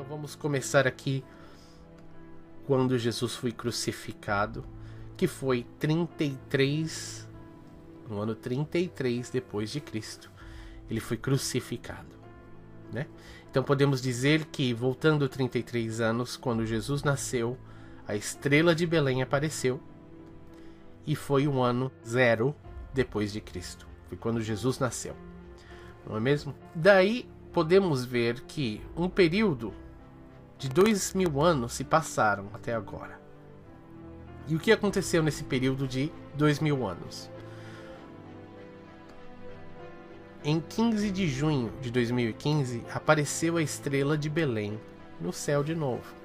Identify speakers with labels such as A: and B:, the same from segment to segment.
A: vamos começar aqui quando Jesus foi crucificado, que foi no ano 33 depois de Cristo. Ele foi crucificado, né? Então podemos dizer que, voltando 33 anos, quando Jesus nasceu, a estrela de Belém apareceu e foi um ano 0 depois de Cristo. Foi quando Jesus nasceu, não é mesmo? Daí podemos ver que um período de 2000 anos se passaram até agora. E o que aconteceu nesse período de 2000 anos? Em 15 de junho de 2015, apareceu a estrela de Belém no céu de novo.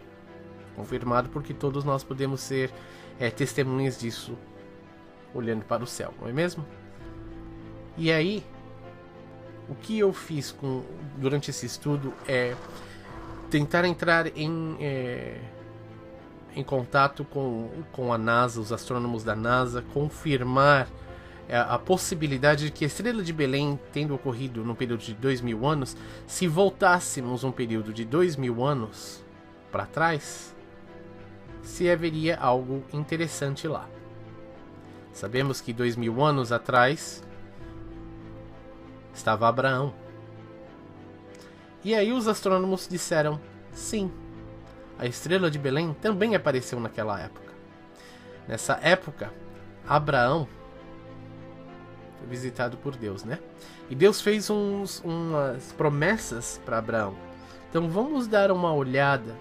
A: Confirmado porque todos nós podemos ser testemunhas disso olhando para o céu, não é mesmo? E aí, o que eu fiz durante esse estudo é tentar entrar em contato com a NASA, os astrônomos da NASA, confirmar a possibilidade de que a estrela de Belém, tendo ocorrido no período de 2000 anos, se voltássemos um período de 2000 anos para trás, se haveria algo interessante lá. Sabemos que 2000 anos atrás estava Abraão. E aí os astrônomos disseram, sim, a estrela de Belém também apareceu naquela época. Nessa época, Abraão foi visitado por Deus, né? E Deus fez umas promessas para Abraão. Então vamos dar uma olhada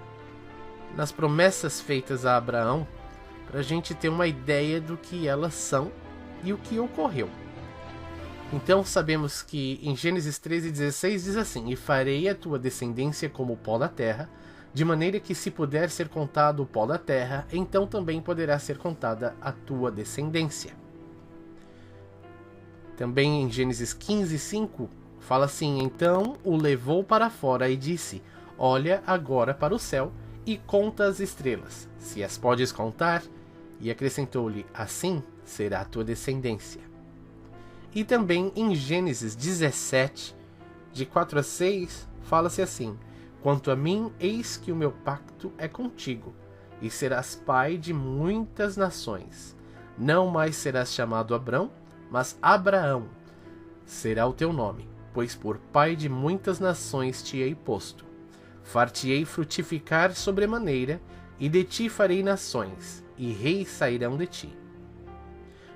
A: nas promessas feitas a Abraão, para a gente ter uma ideia do que elas são e o que ocorreu. Então sabemos que em Gênesis 13:16 diz assim: e farei a tua descendência como o pó da terra, de maneira que, se puder ser contado o pó da terra, então também poderá ser contada a tua descendência. Também em Gênesis 15:5 fala assim: então o levou para fora e disse: olha agora para o céu e conta as estrelas, se as podes contar. E acrescentou-lhe: assim será a tua descendência. E também em Gênesis 17, de 4 a 6, fala-se assim: quanto a mim, eis que o meu pacto é contigo, e serás pai de muitas nações. Não mais serás chamado Abrão, mas Abraão será o teu nome, pois por pai de muitas nações te hei posto. Far-te-ei frutificar sobremaneira, e de ti farei nações, e reis sairão de ti.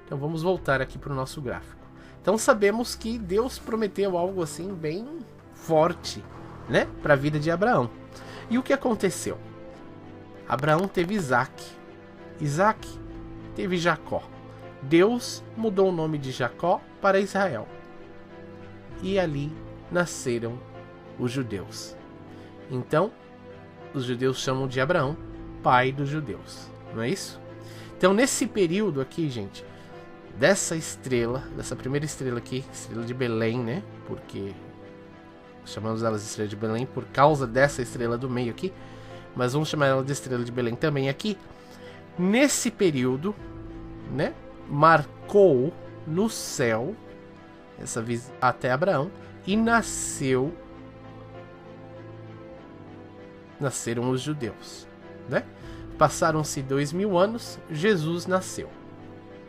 A: Então vamos voltar aqui para o nosso gráfico. Então sabemos que Deus prometeu algo assim bem forte, né, para a vida de Abraão. E o que aconteceu? Abraão teve Isaac. Isaac teve Jacó. Deus mudou o nome de Jacó para Israel. E ali nasceram os judeus. Então, os judeus chamam de Abraão pai dos judeus, não é isso? Então, nesse período aqui, gente, dessa primeira estrela aqui, estrela de Belém, né? Porque chamamos ela de estrela de Belém por causa dessa estrela do meio aqui, mas vamos chamar ela de estrela de Belém também aqui. Nesse período, né? Marcou no céu até Abraão e nasceram os judeus, né? Passaram-se 2000 anos, Jesus nasceu,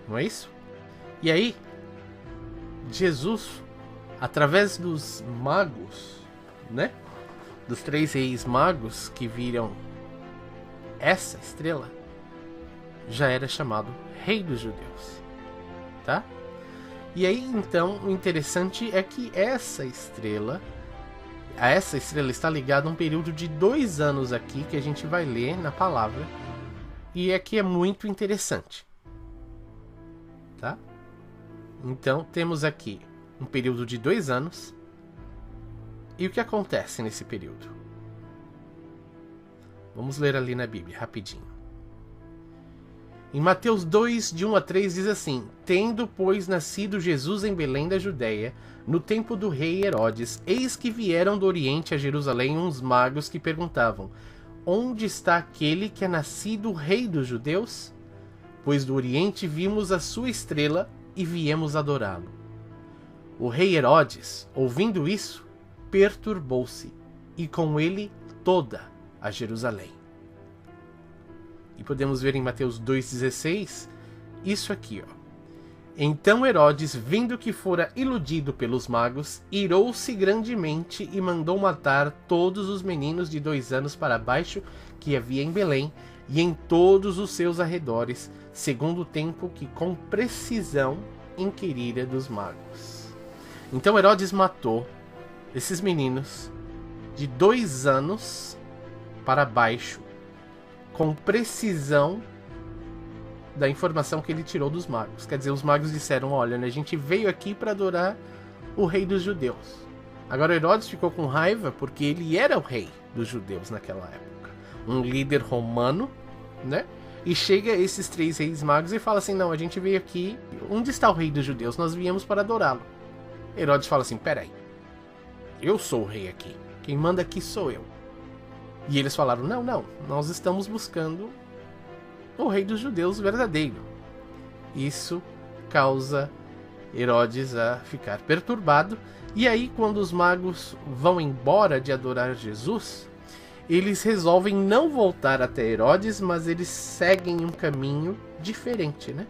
A: não é isso? E aí, Jesus, através dos magos, né? Dos 3 reis magos que viram essa estrela, já era chamado Rei dos Judeus, tá? E aí, então, o interessante é que essa estrela está ligada a um período de 2 anos aqui, que a gente vai ler na palavra, e aqui é muito interessante, tá? Então, temos aqui um período de 2 anos, e o que acontece nesse período? Vamos ler ali na Bíblia, rapidinho. Em Mateus 2, de 1 a 3, diz assim: tendo, pois, nascido Jesus em Belém da Judéia, no tempo do rei Herodes, eis que vieram do Oriente a Jerusalém uns magos que perguntavam: onde está aquele que é nascido rei dos judeus? Pois do Oriente vimos a sua estrela e viemos adorá-lo. O rei Herodes, ouvindo isso, perturbou-se, e com ele toda a Jerusalém. E podemos ver em Mateus 2,16 isso aqui, ó. Então Herodes, vendo que fora iludido pelos magos, irou-se grandemente e mandou matar todos os meninos de 2 anos para baixo que havia em Belém e em todos os seus arredores, segundo o tempo que com precisão inquirira dos magos. Então Herodes matou esses meninos de 2 anos para baixo, com precisão da informação que ele tirou dos magos. Quer dizer, os magos disseram, olha, né, a gente veio aqui para adorar o rei dos judeus. Agora Herodes ficou com raiva porque ele era o rei dos judeus naquela época. Um líder romano, né? E chega esses 3 reis magos e fala assim, não, a gente veio aqui, onde está o rei dos judeus? Nós viemos para adorá-lo. Herodes fala assim, peraí, eu sou o rei aqui, quem manda aqui sou eu. E eles falaram, não, nós estamos buscando o rei dos judeus verdadeiro. Isso causa Herodes a ficar perturbado. E aí, quando os magos vão embora de adorar Jesus, eles resolvem não voltar até Herodes, mas eles seguem um caminho diferente, né?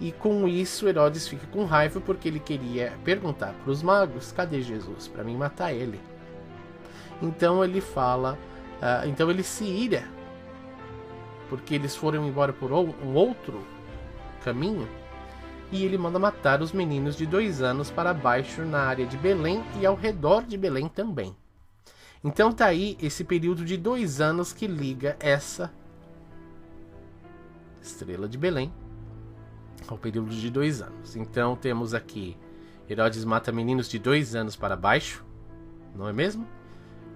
A: E com isso Herodes fica com raiva porque ele queria perguntar para os magos, cadê Jesus? Para mim matar ele. Então ele fala, então ele se ira porque eles foram embora por um outro caminho, e ele manda matar os meninos de 2 anos para baixo na área de Belém e ao redor de Belém também. Então tá aí esse período de 2 anos que liga essa estrela de Belém ao período de 2 anos. Então temos aqui Herodes mata meninos de 2 anos para baixo, não é mesmo?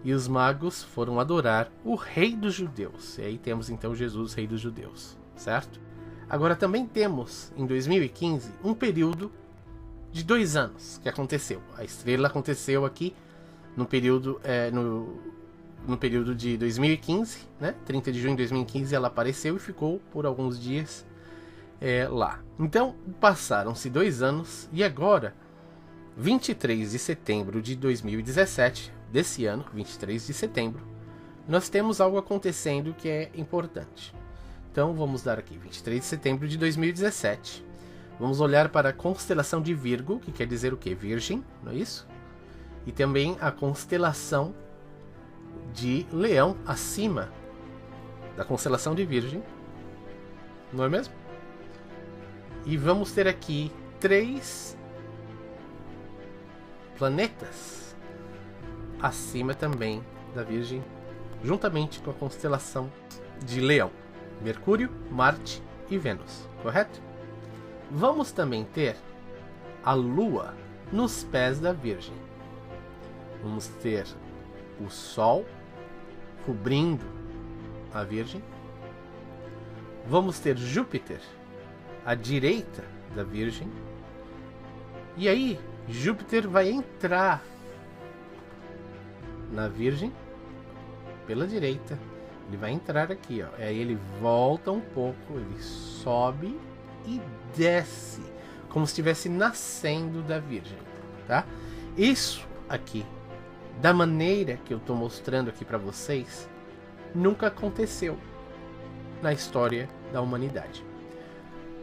A: E os magos foram adorar o rei dos judeus. E aí temos então Jesus, rei dos judeus, certo? Agora também temos, em 2015, um período de 2 anos que aconteceu. A estrela aconteceu aqui no período, no período de 2015, né? 30 de junho de 2015 ela apareceu e ficou por alguns dias lá. Então passaram-se 2 anos e agora, 23 de setembro de 2017, desse ano, 23 de setembro, nós temos algo acontecendo que é importante. Então vamos dar aqui 23 de setembro de 2017. Vamos olhar para a constelação de Virgo, que quer dizer o quê? Virgem, não é isso? E também a constelação de Leão, acima da constelação de Virgem, não é mesmo? E vamos ter aqui 3 planetas acima também da Virgem, juntamente com a constelação de Leão: Mercúrio, Marte e Vênus, correto? Vamos também ter a Lua nos pés da Virgem. Vamos ter o Sol cobrindo a Virgem. Vamos ter Júpiter à direita da Virgem. E aí, Júpiter vai entrar na Virgem pela direita. Ele vai entrar aqui, ó. Aí ele volta um pouco, ele sobe e desce, como se estivesse nascendo da Virgem, tá? Isso aqui, da maneira que eu estou mostrando aqui para vocês, nunca aconteceu na história da humanidade.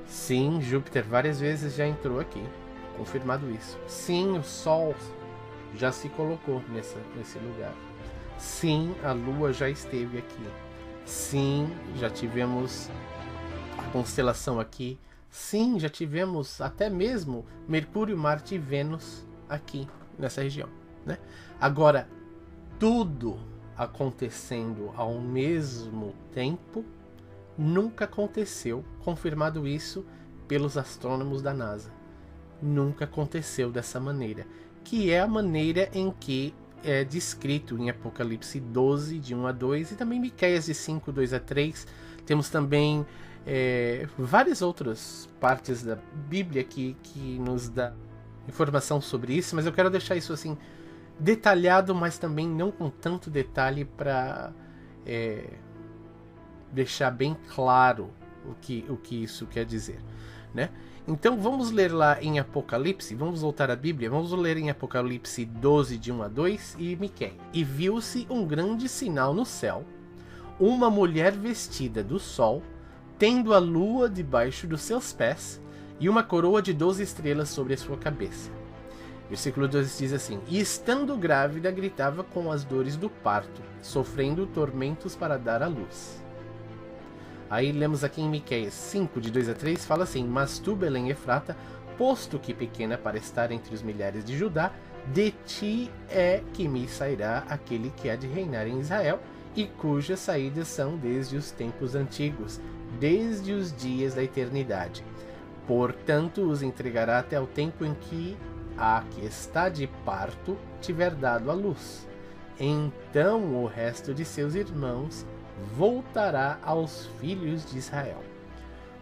A: Sim, Júpiter várias vezes já entrou aqui, confirmado isso. Sim, o Sol já se colocou nesse lugar. Sim, a Lua já esteve aqui. Sim, já tivemos a constelação aqui. Sim, já tivemos até mesmo Mercúrio, Marte e Vênus aqui nessa região, né? Agora, tudo acontecendo ao mesmo tempo nunca aconteceu, confirmado isso pelos astrônomos da NASA. Nunca aconteceu dessa maneira, que é a maneira em que é descrito em Apocalipse 12, de 1 a 2, e também Miqueias de 5, 2 a 3. Temos também várias outras partes da Bíblia que nos dá informação sobre isso, mas eu quero deixar isso assim detalhado, mas também não com tanto detalhe, para deixar bem claro o que isso quer dizer, né? Então vamos ler lá em Apocalipse, vamos voltar à Bíblia, vamos ler em Apocalipse 12, de 1 a 2 e Miqueias. E viu-se um grande sinal no céu, uma mulher vestida do sol, tendo a lua debaixo dos seus pés e uma coroa de 12 estrelas sobre a sua cabeça. Versículo 12 diz assim: E estando grávida, gritava com as dores do parto, sofrendo tormentos para dar à luz. Aí lemos aqui em Miqueias 5, de 2 a 3, fala assim: Mas tu, Belém Efrata, posto que pequena para estar entre os milhares de Judá, de ti é que me sairá aquele que há de reinar em Israel, e cujas saídas são desde os tempos antigos, desde os dias da eternidade. Portanto, os entregará até o tempo em que a que está de parto tiver dado à luz. Então o resto de seus irmãos voltará aos filhos de Israel.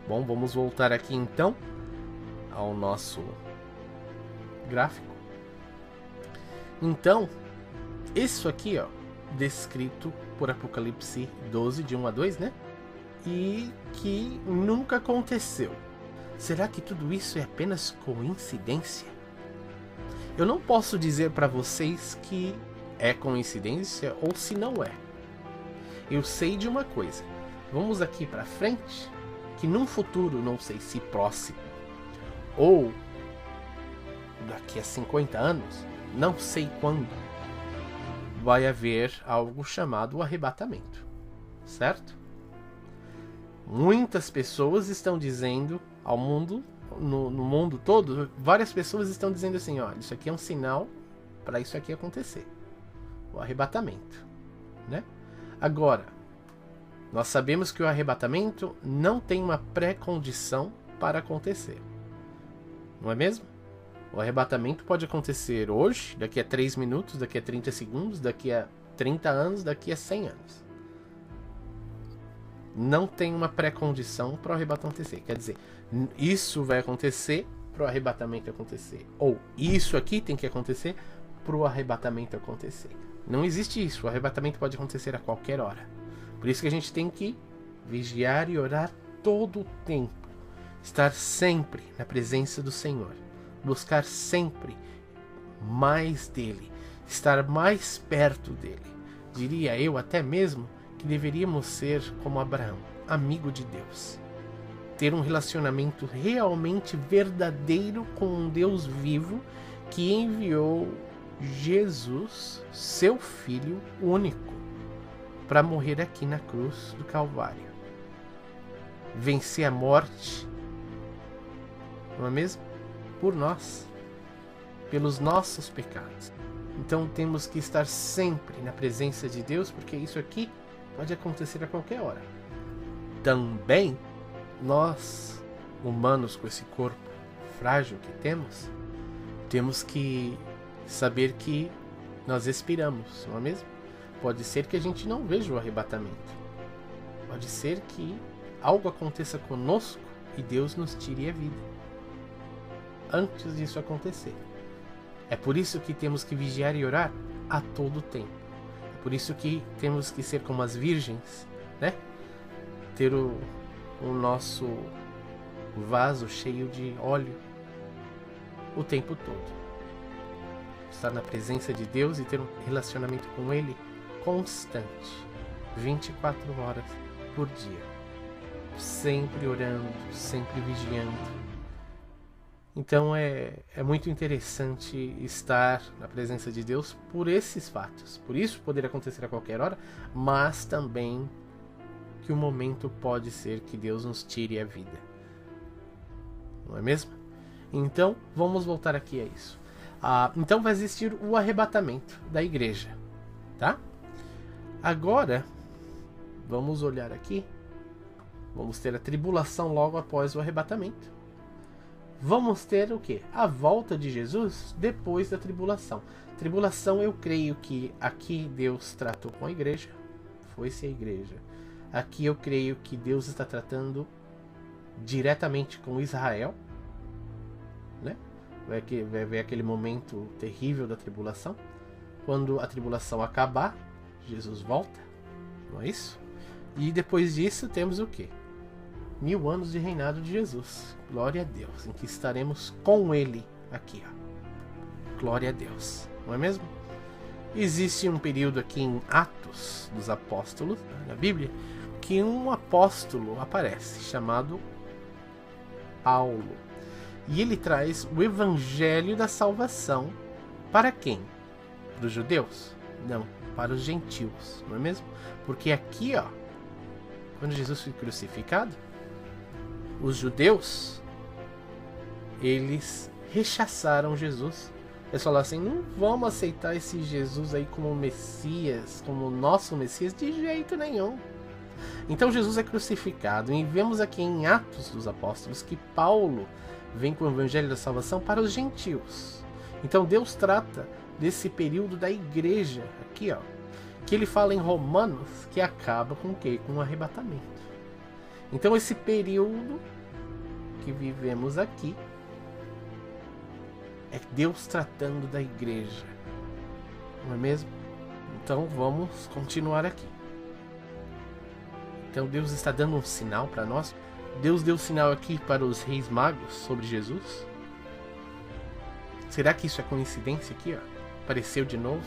A: Bom, vamos voltar aqui então ao nosso gráfico. Então, isso aqui, ó, descrito por Apocalipse 12, de 1 a 2, né? E que nunca aconteceu. Será que tudo isso é apenas coincidência? Eu não posso dizer para vocês que é coincidência ou se não é. Eu sei de uma coisa. Vamos aqui para frente, que num futuro, não sei se próximo, ou daqui a 50 anos, não sei quando, vai haver algo chamado arrebatamento, certo? Muitas pessoas estão dizendo ao mundo, no mundo todo, várias pessoas estão dizendo assim, ó, isso aqui é um sinal para isso aqui acontecer, o arrebatamento, né? Agora, nós sabemos que o arrebatamento não tem uma pré-condição para acontecer, não é mesmo? O arrebatamento pode acontecer hoje, daqui a 3 minutos, daqui a 30 segundos, daqui a 30 anos, daqui a 100 anos. Não tem uma pré-condição para o arrebatamento acontecer. Quer dizer, isso vai acontecer para o arrebatamento acontecer. Ou isso aqui tem que acontecer para o arrebatamento acontecer. Não existe isso. O arrebatamento pode acontecer a qualquer hora. Por isso que a gente tem que vigiar e orar todo o tempo. Estar sempre na presença do Senhor. Buscar sempre mais dele. Estar mais perto dele. Diria eu até mesmo que deveríamos ser como Abraão, amigo de Deus. Ter um relacionamento realmente verdadeiro com um Deus vivo que enviou Jesus, seu Filho único, para morrer aqui na cruz do Calvário. Vencer a morte, não é mesmo? Por nós, pelos nossos pecados. Então temos que estar sempre na presença de Deus, porque isso aqui pode acontecer a qualquer hora. Também, nós, humanos com esse corpo frágil que temos que saber que nós expiramos, não é mesmo? Pode ser que a gente não veja o arrebatamento. Pode ser que algo aconteça conosco e Deus nos tire a vida antes disso acontecer. É por isso que temos que vigiar e orar a todo tempo. Por isso que temos que ser como as virgens, né? Ter o nosso vaso cheio de óleo o tempo todo. Estar na presença de Deus e ter um relacionamento com Ele constante, 24 horas por dia. Sempre orando, sempre vigiando. Então é muito interessante estar na presença de Deus por esses fatos. Por isso poder acontecer a qualquer hora, mas também que o momento pode ser que Deus nos tire a vida. Não é mesmo? Então vamos voltar aqui a isso. Então vai existir o arrebatamento da igreja, tá? Agora vamos olhar aqui. Vamos ter a tribulação logo após o arrebatamento. Vamos ter o quê? A volta de Jesus depois da tribulação. Tribulação, eu creio que aqui Deus tratou com a igreja. Foi-se a igreja. Aqui eu creio que Deus está tratando diretamente com Israel, né? Vai ver aquele momento terrível da tribulação. Quando a tribulação acabar, Jesus volta. Não é isso? E depois disso temos o quê? 1000 anos de reinado de Jesus. Glória a Deus, em que estaremos com Ele aqui, ó. Glória a Deus, não é mesmo? Existe um período aqui em Atos dos Apóstolos, na Bíblia, que um apóstolo aparece, chamado Paulo. E ele traz o evangelho da salvação para quem? Para os judeus? Não, para os gentios, não é mesmo? Porque aqui, ó, quando Jesus foi crucificado, os judeus, eles rechaçaram Jesus. Eles falaram assim, não vamos aceitar esse Jesus aí como Messias, como nosso Messias, de jeito nenhum. Então Jesus é crucificado, e vemos aqui em Atos dos Apóstolos que Paulo vem com o evangelho da salvação para os gentios. Então Deus trata desse período da igreja, aqui ó, que ele fala em Romanos, que acaba com o quê? Com o arrebatamento. Então esse período que vivemos aqui é Deus tratando da igreja, não é mesmo? Então vamos continuar aqui. Então Deus está dando um sinal para nós. Deus deu sinal aqui para os reis magos sobre Jesus. Será que isso é coincidência aqui, ó? Apareceu de novo,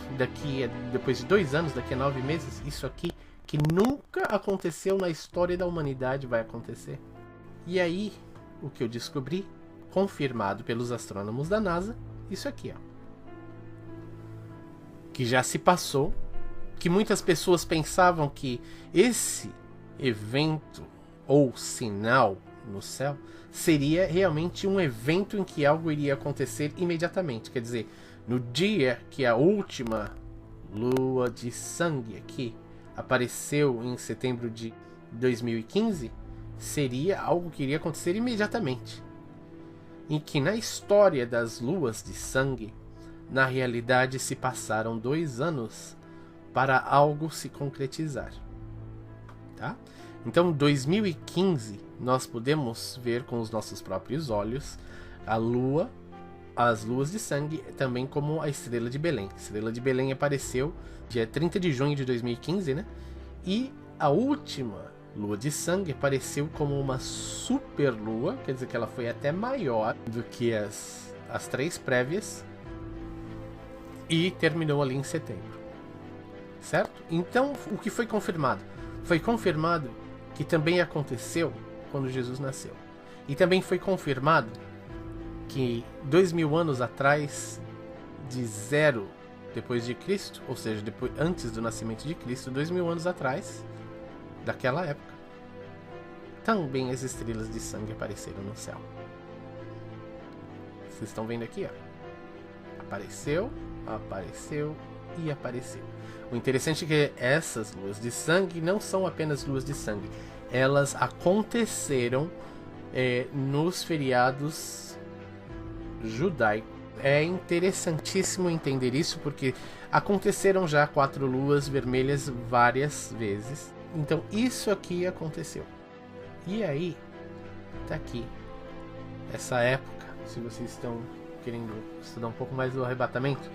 A: depois de 2 anos, daqui a 9 meses, isso aqui que nunca aconteceu na história da humanidade vai acontecer. E aí, o que eu descobri, confirmado pelos astrônomos da NASA, isso aqui, ó, que já se passou, que muitas pessoas pensavam que esse evento ou sinal no céu seria realmente um evento em que algo iria acontecer imediatamente, quer dizer, no dia que a última lua de sangue aqui apareceu em setembro de 2015, seria algo que iria acontecer imediatamente. Em que na história das luas de sangue, na realidade se passaram 2 anos para algo se concretizar. Tá? Então, em 2015, nós podemos ver com os nossos próprios olhos a lua, as luas de sangue, também como a estrela de Belém. A estrela de Belém apareceu dia 30 de junho de 2015, né? E a última lua de sangue apareceu como uma super lua, quer dizer que ela foi até maior do que as 3 prévias, e terminou ali em setembro. Certo? Então, o que foi confirmado? Foi confirmado que também aconteceu quando Jesus nasceu. E também foi confirmado que 2000 anos atrás, de 0 depois de Cristo, ou seja, antes do nascimento de Cristo, 2000 anos atrás, daquela época, também as estrelas de sangue apareceram no céu. Vocês estão vendo aqui, ó. Apareceu, apareceu e apareceu. O interessante é que essas luas de sangue não são apenas luas de sangue. Elas aconteceram nos feriados judaicos. É interessantíssimo entender isso, porque aconteceram já 4 luas vermelhas várias vezes. Então isso aqui aconteceu. E aí, tá aqui, essa época, se vocês estão querendo estudar um pouco mais do arrebatamento,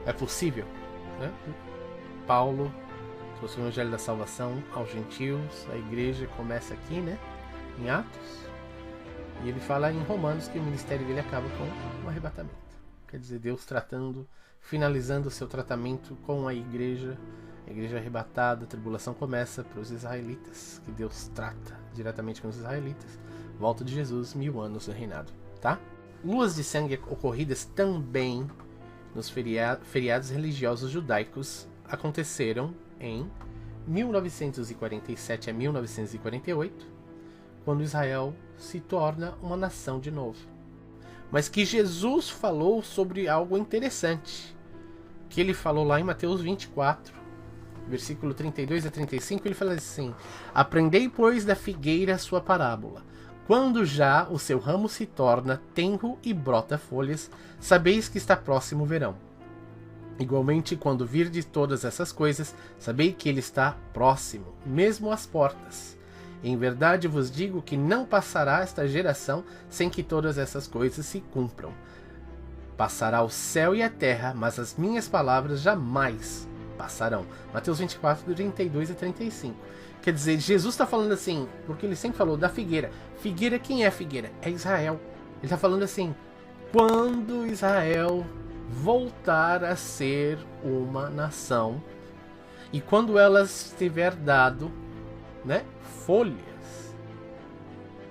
A: é possível, né? Paulo trouxe o evangelho da salvação aos gentios, a igreja começa aqui, né, em Atos, e ele fala em Romanos que o ministério dele acaba com o arrebatamento. Quer dizer, Deus tratando, finalizando o seu tratamento com a igreja arrebatada. A tribulação começa para os israelitas, que Deus trata diretamente com os israelitas. Volta de Jesus, 1000 anos do reinado, tá? Luas de sangue ocorridas também nos feriados religiosos judaicos aconteceram em 1947 a 1948, quando Israel se torna uma nação de novo. Mas que Jesus falou sobre algo interessante, que ele falou lá em Mateus 24, versículo 32 a 35, ele fala assim: aprendei, pois, da figueira a sua parábola. Quando já o seu ramo se torna tenro e brota folhas, sabeis que está próximo o verão. Igualmente, quando virdes todas essas coisas, sabei que ele está próximo, mesmo às portas. Em verdade vos digo que não passará esta geração sem que todas essas coisas se cumpram. Passará o céu e a terra, mas as minhas palavras jamais passarão. Mateus 24, 32 a 35. Quer dizer, Jesus está falando assim, porque ele sempre falou da figueira. Figueira, quem é a figueira? É Israel. Ele está falando assim, quando Israel voltar a ser uma nação. E quando elas tiver dado, né, folhas,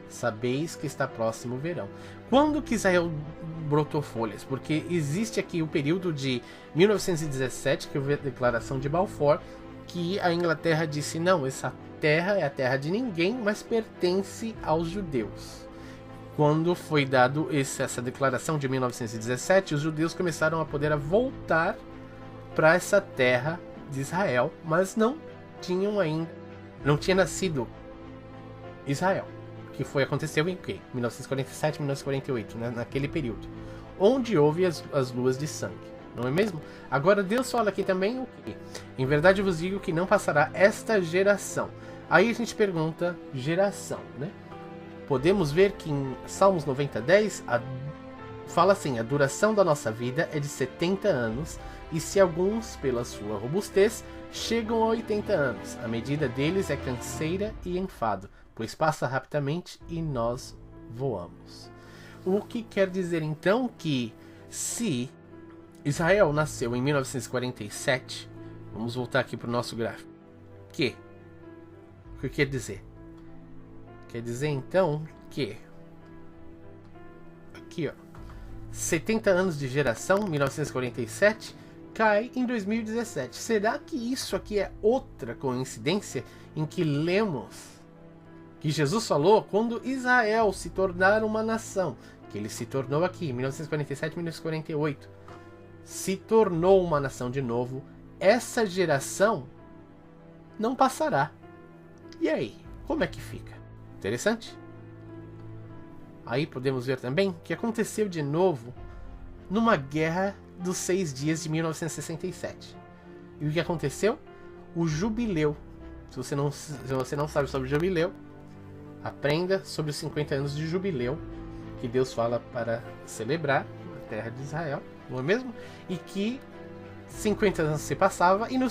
A: sabeis que está próximo o verão. Quando que Israel brotou folhas? Porque existe aqui o período de 1917, que houve a Declaração de Balfour, que a Inglaterra disse, não, essa terra é a terra de ninguém, mas pertence aos judeus. Quando foi dado essa declaração de 1917, os judeus começaram a poder voltar para essa terra de Israel, mas não tinha nascido Israel, que aconteceu em quê? 1947, 1948, né? Naquele período, onde houve as luas de sangue, não é mesmo? Agora Deus fala aqui também o quê? Em verdade eu vos digo que não passará esta geração. Aí a gente pergunta, geração, né? Podemos ver que em Salmos 90:10 fala assim, a duração da nossa vida é de 70 anos, e se alguns, pela sua robustez, chegam a 80 anos, a medida deles é canseira e enfado, pois passa rapidamente e nós voamos. O que quer dizer então que se Israel nasceu em 1947, vamos voltar aqui para o nosso gráfico, o que quer dizer? Quer dizer então que aqui, ó, 70 anos de geração, 1947, cai em 2017. Será que isso aqui é outra coincidência em que lemos que Jesus falou quando Israel se tornar uma nação, que ele se tornou aqui em 1947, 1948, se tornou uma nação de novo, essa geração não passará. E aí, como é que fica? Interessante? Aí podemos ver também que aconteceu de novo numa guerra dos 6 dias de 1967. E o que aconteceu? O jubileu. Se você não sabe sobre o jubileu, aprenda sobre os 50 anos de jubileu que Deus fala para celebrar na terra de Israel, não é mesmo? E que 50 anos se passava e no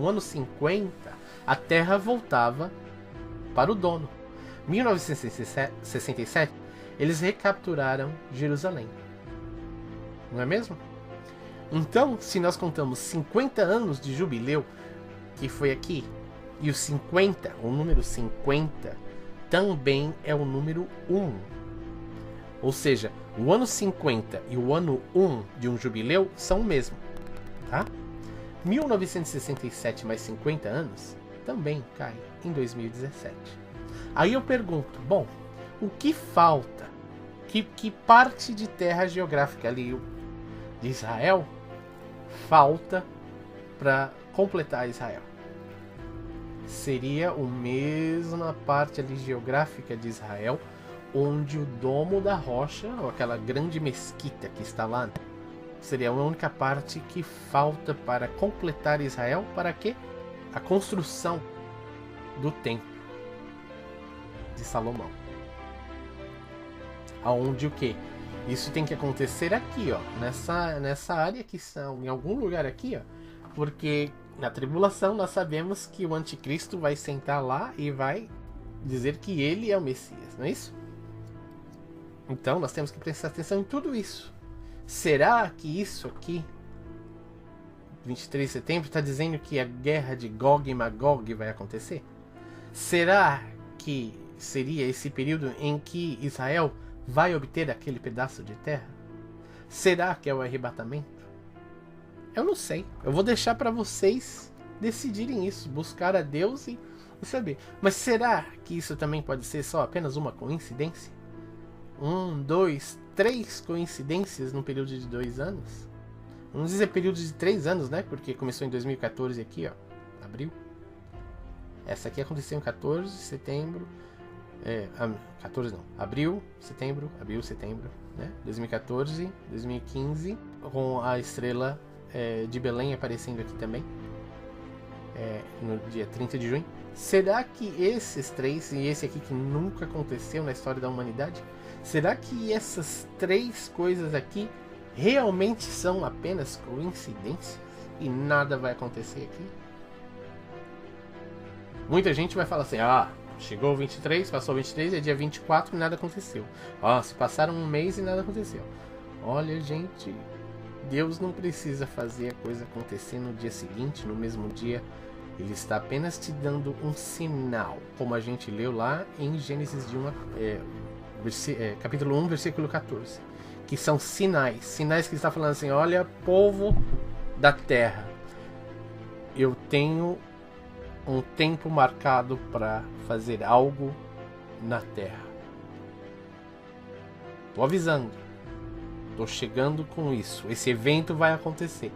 A: ano 50, a terra voltava para o dono. 1967, eles recapturaram Jerusalém. Não é mesmo? Então, se nós contamos 50 anos de jubileu, que foi aqui, e o número 50, também é o número 1. Ou seja, o ano 50 e o ano 1 de um jubileu são o mesmo. Tá? 1967 mais 50 anos também cai em 2017. Aí eu pergunto, bom, o que falta? Que parte de terra geográfica ali de Israel falta para completar Israel? Seria a mesma parte ali geográfica de Israel, onde o Domo da Rocha, ou aquela grande mesquita que está lá, seria a única parte que falta para completar Israel. Para quê? A construção do templo de Salomão. Aonde o quê? Isso tem que acontecer aqui, ó, nessa área que são, em algum lugar aqui, ó, porque na tribulação nós sabemos que o anticristo vai sentar lá e vai dizer que ele é o Messias, não é isso? Então nós temos que prestar atenção em tudo isso. Será que isso aqui, 23 de setembro, está dizendo que a guerra de Gog e Magog vai acontecer? Será que seria esse período em que Israel vai obter aquele pedaço de terra? Será que é o arrebatamento? Eu não sei. Eu vou deixar para vocês decidirem isso, buscar a Deus e saber. Mas será que isso também pode ser só apenas uma coincidência? 1, 2, 3 coincidências num período de 2 anos? Vamos dizer período de 3 anos, né? Porque começou em 2014 aqui, ó, abril. Essa aqui aconteceu em 14 de setembro. 14 não, abril, setembro, né? 2014, 2015, com a estrela de Belém aparecendo aqui também, no dia 30 de junho. Será que esses 3, e esse aqui que nunca aconteceu na história da humanidade, será que essas 3 coisas aqui realmente são apenas coincidências e nada vai acontecer aqui? Muita gente vai falar assim, chegou o 23, passou o 23, é dia 24 e nada aconteceu. Se passaram um mês e nada aconteceu. Olha, gente, Deus não precisa fazer a coisa acontecer no dia seguinte, no mesmo dia. Ele está apenas te dando um sinal, como a gente leu lá em Gênesis capítulo 1, versículo 14. Que são sinais. Sinais que ele está falando assim, olha, povo da terra, eu tenho um tempo marcado para fazer algo na terra. Tô avisando. Tô chegando com isso. Esse evento vai acontecer.